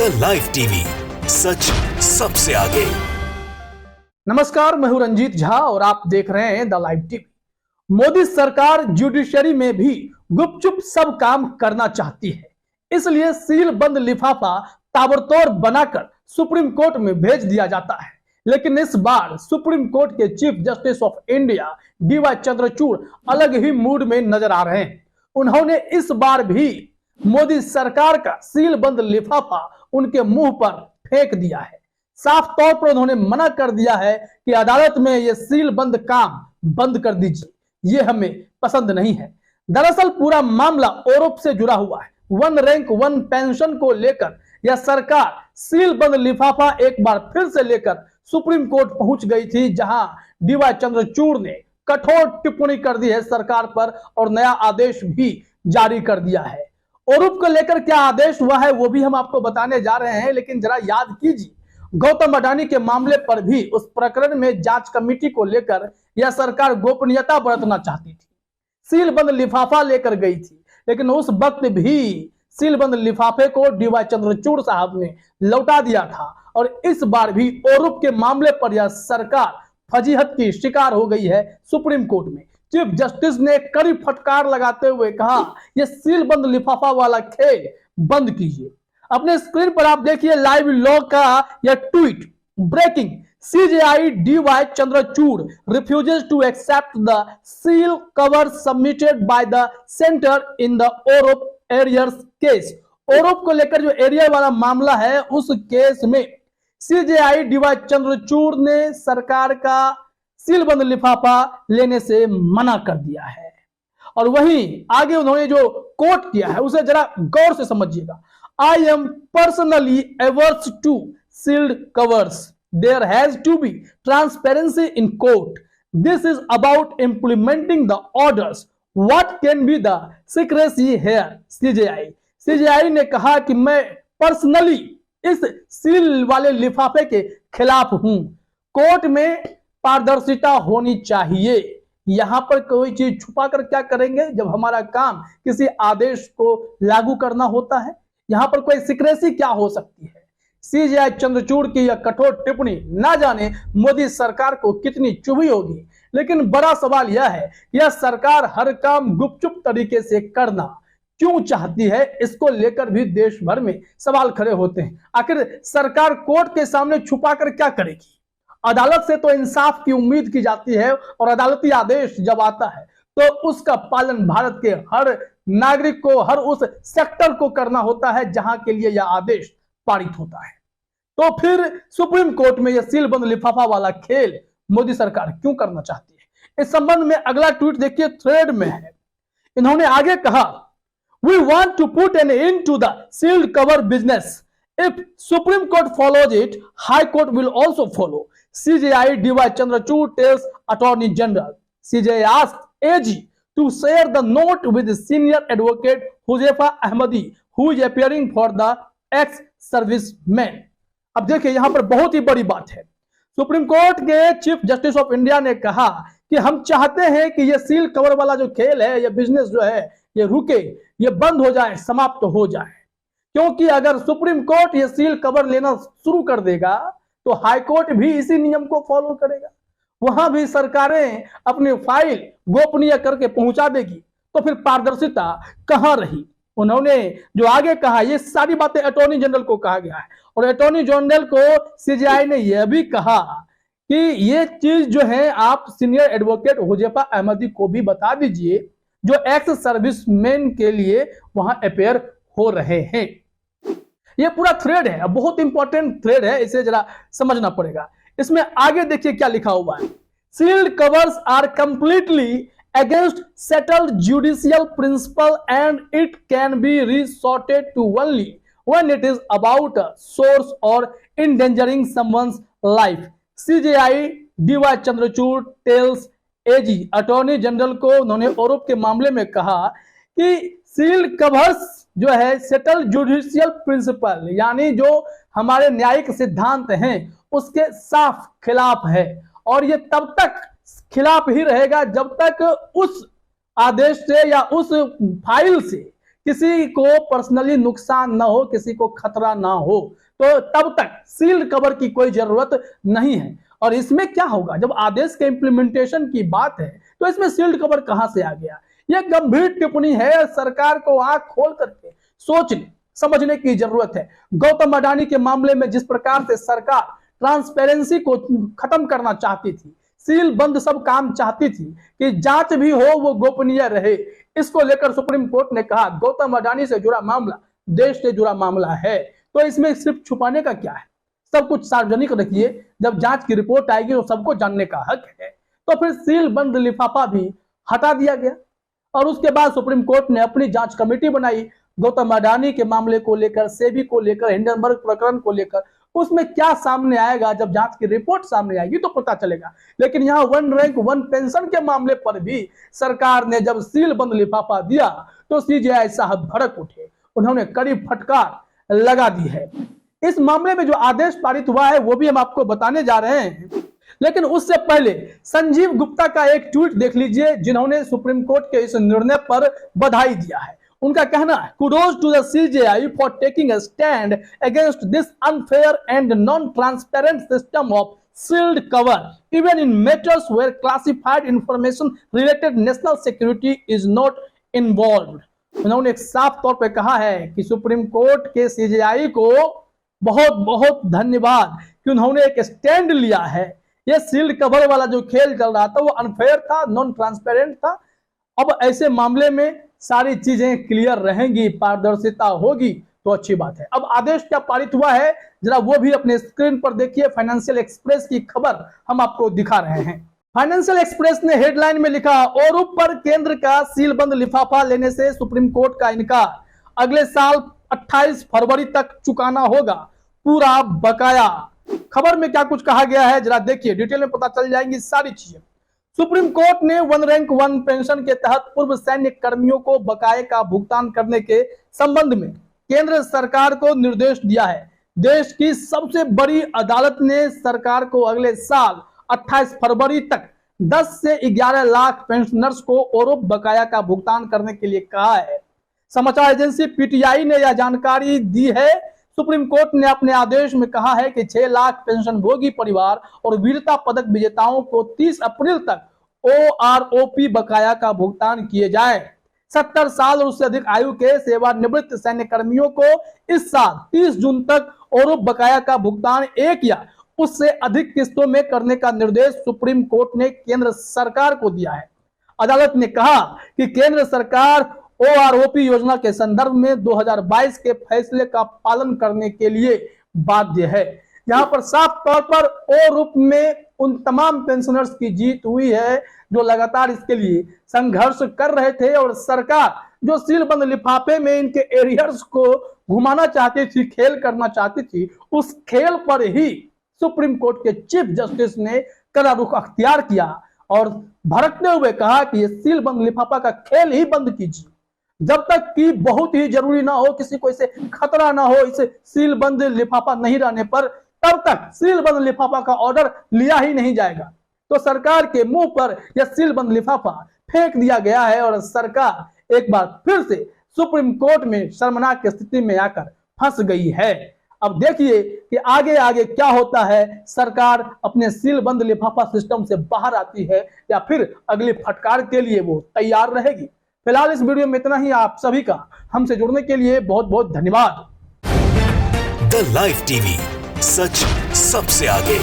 The live TV, सच सबसे आगे। नमस्कार, मैं हूं रंजीत झा और आप देख रहे हैं द लाइव टीवी। मोदी सरकार जुडिशरी में भी गुपचुप सब काम करना चाहती है, इसलिए सील बंद लिफाफा ताबड़तोड़ बनाकर सुप्रीम कोर्ट में भेज दिया जाता है। लेकिन इस बार सुप्रीम कोर्ट के chief justice of India D.Y.. Chandrachud अलग ही मूड में नजर आ रहे हैं। उन्होंने इस बार भी मोदी सरकार का सील बंद लिफाफा उनके मुंह पर फेंक दिया है। साफ तौर पर उन्होंने मना कर दिया है कि अदालत में यह सील बंद काम बंद कर दीजिए, ये हमें पसंद नहीं है। दरअसल पूरा मामला औरत से जुड़ा हुआ है। वन रैंक वन पेंशन को लेकर यह सरकार सील बंद लिफाफा एक बार फिर से लेकर सुप्रीम कोर्ट पहुंच गई थी, जहां डी.वाई. चंद्रचूड़ ने कठोर टिप्पणी कर दी है सरकार पर और नया आदेश भी जारी कर दिया है। औरत को लेकर क्या आदेश हुआ है वो भी हम आपको बताने जा रहे हैं, लेकिन जरा याद कीजिए, गौतम अडानी के मामले पर भी उस प्रकरण में जांच कमेटी को लेकर यह सरकार गोपनीयता बरतना चाहती थी, सील बंद लिफाफा लेकर गई थी, लेकिन उस वक्त भी सील बंद लिफाफे को डी.वाई. चंद्रचूड़ साहब ने लौटा दिया था। और इस बार भी औरत के मामले पर यह सरकार फजीहत की शिकार हो गई है सुप्रीम कोर्ट में। चीफ जस्टिस ने कड़ी फटकार लगाते हुए कहा, यह सील बंद लिफाफा वाला खेल बंद कीजिए। अपने स्क्रीन पर आप देखिए लाइव लॉ का यह tweet. Breaking, CJI D.Y.. Chandrachud refuses to accept the seal cover submitted by the center in the Orope Arrears case। ओरोप को लेकर जो एरिया वाला मामला है, उस केस में CJI डी.वाई. चंद्रचूड़ ने सरकार का सील बंद लिफाफा लेने से मना कर दिया है। और वहीं आगे उन्होंने जो कोट किया है उसे जरा गौर से समझिएगा। I am personally averse to sealed covers. There has to be transparency in court. This is about implementing the orders. What can be the secrecy here? CJI ने कहा कि मैं पर्सनली इस सील वाले लिफाफे के खिलाफ हूं। कोर्ट में पारदर्शिता होनी चाहिए। यहां पर कोई चीज छुपा कर क्या करेंगे जब हमारा काम किसी आदेश को लागू करना होता है। यहां पर कोई सिक्रेसी क्या हो सकती है। CJI चंद्रचूड़ की यह कठोर टिप्पणी ना जाने मोदी सरकार को कितनी चुभी होगी। लेकिन बड़ा सवाल यह है, यह सरकार हर काम गुपचुप तरीके से करना क्यों चाहती है, इसको लेकर भी देश भर में सवाल खड़े होते हैं। आखिर सरकार कोर्ट के सामने छुपा कर क्या करेगी। अदालत से तो इंसाफ की उम्मीद की जाती है और अदालती आदेश जब आता है तो उसका पालन भारत के हर नागरिक को, हर उस सेक्टर को करना होता है जहां के लिए यह आदेश पारित होता है। तो फिर सुप्रीम कोर्ट में यह सील बंद लिफाफा वाला खेल मोदी सरकार क्यों करना चाहती है। इस संबंध में अगला ट्वीट देखिए, थ्रेड में है। इन्होंने आगे कहा, we want to put an end to the sealed cover business. If Supreme Court follows it, High Court will also follow. CJI D.Y.. Chandrachud tells Attorney General. CJI asked AG to share the note with senior advocate Huzaifa Ahmadi, who is appearing for the ex-serviceman. अब देखिए यहां पर बहुत ही बड़ी बात है। Supreme court के chief justice of India ने कहा कि हम चाहते हैं कि यह सील कवर वाला जो खेल है, यह बिजनेस जो है, यह रुके, यह बंद हो जाए, समाप्त हो जाए। क्योंकि अगर सुप्रीम कोर्ट ये सील कवर लेना शुरू कर देगा तो हाई कोर्ट भी इसी नियम को फॉलो करेगा। वहां भी सरकारें अपनी फाइल गोपनीय करके पहुंचा देगी, तो फिर पारदर्शिता कहां रही। उन्होंने जो आगे कहा, ये सारी बातें अटॉर्नी जनरल को कहा गया है और अटॉर्नी जनरल को CJI ने यह भी कहा कि ये चीज जो है आप सीनियर एडवोकेट हुजैफा अहमदी को भी बता दीजिए, जो एक्स सर्विसमैन के लिए वहां अपेयर हो रहे हैं। ये पूरा थ्रेड है, बहुत इंपॉर्टेंट थ्रेड है, इसे जरा समझना पड़ेगा। इसमें आगे देखिए क्या लिखा हुआ है। Sealed covers are completely against settled judicial principle and it can be resorted to only when it is about a source or endangering someone's life. CJI D.Y.. Chandrachud tells AG, attorney general को उन्होंने औरत के मामले में कहा कि sealed covers जो है सेटल जुडिशियल प्रिंसिपल, यानी जो हमारे न्यायिक सिद्धांत हैं उसके साफ खिलाफ है। और ये तब तक खिलाफ ही रहेगा जब तक उस आदेश से या उस फाइल से किसी को पर्सनली नुकसान ना हो, किसी को खतरा ना हो, तो तब तक सील्ड कवर की कोई जरूरत नहीं है। और इसमें क्या होगा, जब आदेश के इंप्लीमेंटेशन की बात है तो इसमें सील्ड कवर कहां से आ गया? यह गंभीर टिप्पणी है, सरकार को आंख खोल करके सोचने समझने की जरूरत है। गौतम अडानी के मामले में जिस प्रकार से सरकार ट्रांसपेरेंसी को खत्म करना चाहती थी, सील बंद सब काम चाहती थी कि जांच भी हो वो गोपनीय रहे, इसको लेकर सुप्रीम कोर्ट ने कहा गौतम अडानी से जुड़ा मामला देश से जुड़ा मामला है, तो इसमें सिर्फ छुपाने का क्या है, सब कुछ सार्वजनिक रखिए। जब जांच की रिपोर्ट आएगी तो सबको जानने का हक है। तो फिर सील बंद लिफाफा भी हटा दिया गया और उसके बाद सुप्रीम कोर्ट ने अपनी जांच कमेटी बनाई गौतम अडानी के मामले को लेकर, सेबी को लेकर, हिंडनबर्ग प्रकरण को लेकर। उसमें क्या सामने आएगा, जब जांच की रिपोर्ट सामने आएगी तो पता चलेगा। लेकिन यहाँ वन रैंक वन पेंशन के मामले पर भी सरकार ने जब सील बंद लिफाफा दिया तो सीजेआई साहब भड़क उठे, उन्होंने कड़ी फटकार लगा दी है। इस मामले में जो आदेश पारित हुआ है वो भी हम आपको बताने जा रहे हैं, लेकिन उससे पहले संजीव गुप्ता का एक ट्वीट देख लीजिए, जिन्होंने सुप्रीम कोर्ट के इस निर्णय पर बधाई दिया है। उनका कहना है, kudos to the CJI for taking a stand against this unfair and non transparent system of sealed cover even in matters where classified information related national security is not involved. उन्होंने एक साफ तौर पर कहा है कि सुप्रीम कोर्ट के CJI को बहुत बहुत धन्यवाद कि उन्होंने एक स्टैंड लिया है। ये सील्ड कवर वाला जो खेल चल रहा था वो अनफेयर था, नॉन ट्रांसपेरेंट था। अब ऐसे मामले में सारी चीजें क्लियर रहेंगी, पारदर्शिता होगी तो अच्छी बात है। अब आदेश क्या पारित हुआ है जरा वो भी अपने स्क्रीन पर देखिए। फाइनेंशियल एक्सप्रेस की खबर हम आपको दिखा रहे हैं। फाइनेंशियल एक्सप्रेस ने हेडलाइन में लिखा, औरूप पर केंद्र का सीलबंद लिफाफा लेने से सुप्रीम कोर्ट का इनकार, अगले साल 28 फरवरी तक चुकाना होगा पूरा बकाया। खबर में क्या कुछ कहा गया है जरा देखिए, डिटेल में पता चल जाएंगी सारी चीजें। सुप्रीम कोर्ट ने वन रैंक वन पेंशन के तहत पूर्व सैन्य कर्मियों को बकाये का भुगतान करने के संबंध में केंद्र सरकार को निर्देश दिया है। देश की सबसे बड़ी अदालत ने सरकार को अगले साल 28 फरवरी तक 10 से 11 लाख पेंशनर्स को औरूप बकाया का भुगतान करने के लिए कहा है। समाचार एजेंसी पीटीआई ने यह जानकारी दी है। सुप्रीम कोर्ट ने अपने आदेश में कहा है कि 6 लाख पेंशनभोगी परिवार और वीरता पदक विजेताओं को 30 अप्रैल तक ओआरओपी बकाया का भुगतान किए जाए। 70 साल और उससे अधिक आयु के सेवानिवृत्त सैन्य कर्मियों को इस साल 30 जून तक औरूप बकाया का भुगतान एक या उससे अधिक किस्तों में करने का निर्देश सुप्रीम कोर्ट ने केंद्र सरकार को दिया है। अदालत ने कहा कि केंद्र सरकार ओआरओपी योजना के संदर्भ में 2022 के फैसले का पालन करने के लिए बाध्य है। यहाँ पर साफ तौर पर ओआरओपी में उन तमाम पेंशनर्स की जीत हुई है जो लगातार इसके लिए संघर्ष कर रहे थे, और सरकार जो सीलबंद लिफाफे में इनके एरियर्स को घुमाना चाहती थी, खेल करना चाहती थी, उस खेल पर ही सुप्रीम कोर्ट के चीफ जस्टिस ने कड़ा रुख अख्तियार किया और भड़कते हुए कहा कि ये सीलबंद लिफाफा का खेल ही बंद कीजिए, जब तक कि बहुत ही जरूरी ना हो, किसी को इसे खतरा ना हो, इसे सीलबंद लिफाफा नहीं रहने पर तब तक सीलबंद लिफाफा का ऑर्डर लिया ही नहीं जाएगा। तो सरकार के मुंह पर यह सीलबंद लिफाफा फेंक दिया गया है और सरकार एक बार फिर से सुप्रीम कोर्ट में शर्मनाक स्थिति में आकर फंस गई है। अब देखिए कि आगे आगे क्या होता है, सरकार अपने सीलबंद लिफाफा सिस्टम से बाहर आती है या फिर अगली फटकार के लिए वो तैयार रहेगी। फिलहाल इस वीडियो में इतना ही। आप सभी का हमसे जुड़ने के लिए बहुत बहुत धन्यवाद। द लाइव टीवी, सच सबसे आगे।